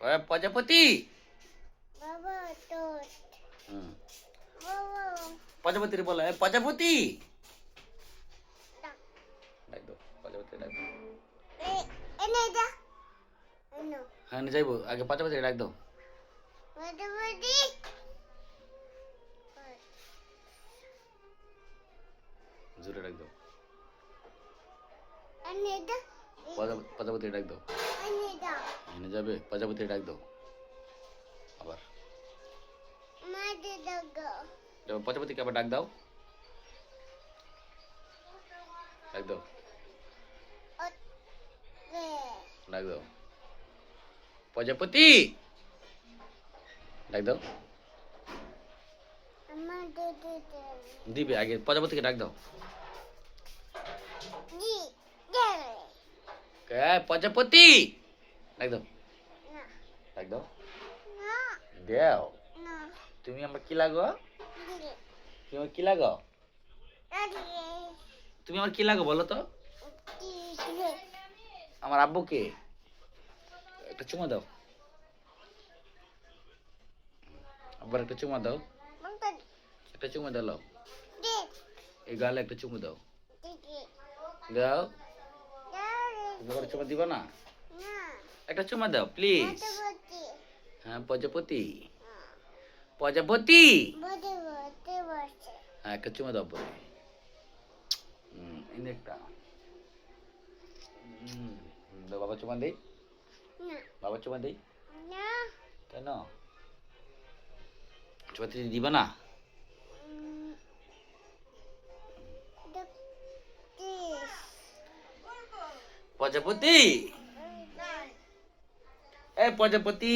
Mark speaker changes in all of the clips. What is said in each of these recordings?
Speaker 1: প্রজাপতি।
Speaker 2: বাবা তো
Speaker 1: হুম,
Speaker 2: বাবা
Speaker 1: প্রজাপতির বলো প্রজাপতি।
Speaker 2: ডাক
Speaker 1: ডাক দাও প্রজাপতি ডাক দাও।
Speaker 2: এনে দা এনো
Speaker 1: হ্যাঁ নিয়ে যাইবো, আগে প্রজাপতি ডাক দাও।
Speaker 2: বড়বড়ি
Speaker 1: জোরে ডাক দাও।
Speaker 2: এনে দা
Speaker 1: প্রজাপতি ডাক দাও।
Speaker 2: এনে দা
Speaker 1: এনে যাবে, প্রজাপতি ডাক দাও আবার।
Speaker 2: মাঝে দাগো
Speaker 1: প্রজাপতিকে আবার ডাক দাও। ডাক দাও,
Speaker 2: ওকে
Speaker 1: ডাক দাও প্রজাপতি। ডাক দাও।
Speaker 2: আমার দিদি
Speaker 1: দিবে, আগে প্রজাপতিকে ডাক দাও।
Speaker 2: জি দে
Speaker 1: প্রজাপতি ডাক দাও।
Speaker 2: না
Speaker 1: ডাক দাও।
Speaker 2: না
Speaker 1: দেও।
Speaker 2: না
Speaker 1: তুমি আমার কি লাগো?
Speaker 2: দিদি
Speaker 1: তুমি আমার কি লাগো?
Speaker 2: দাদি
Speaker 1: তুমি আমার কি লাগো বলো তো?
Speaker 2: দিদি
Speaker 1: আমার আব্বুকে একটা চুমা দাও। আবার একটা চুমা দাও।
Speaker 2: মন্তা
Speaker 1: একটা চুমা দাও।
Speaker 2: দে
Speaker 1: এই গালে একটা চুমু দাও।
Speaker 2: দিদি
Speaker 1: দাও।
Speaker 2: দাদি
Speaker 1: তুমি চুমা দিবা না?
Speaker 2: না
Speaker 1: একটা চুমা দাও প্লিজ।
Speaker 2: বড়বড়ি
Speaker 1: হ্যাঁ প্রজাপতি। প্রজাপতি।
Speaker 2: বড়বড়ি বসে
Speaker 1: হ্যাঁ একটা চুমা দাও বলে। এই নে একটা। দাও বাবা চুমা দেই।
Speaker 2: না
Speaker 1: বাবা চুমা দেই।
Speaker 2: না
Speaker 1: কেন? চুমা দিবা না? প্রজাপতি। প্রজাপতি।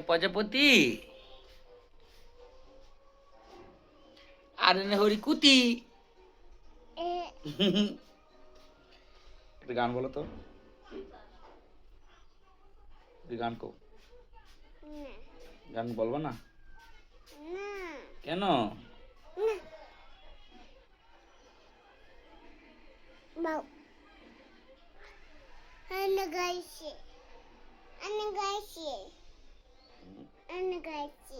Speaker 1: প্রজাপতি। আরে নে হরি কুতি। একটা গান বলো তো। গান কো। গান বলবো না? কেন?
Speaker 2: Mau. Ana gaishe. Ana gaishe. Ana gaishe.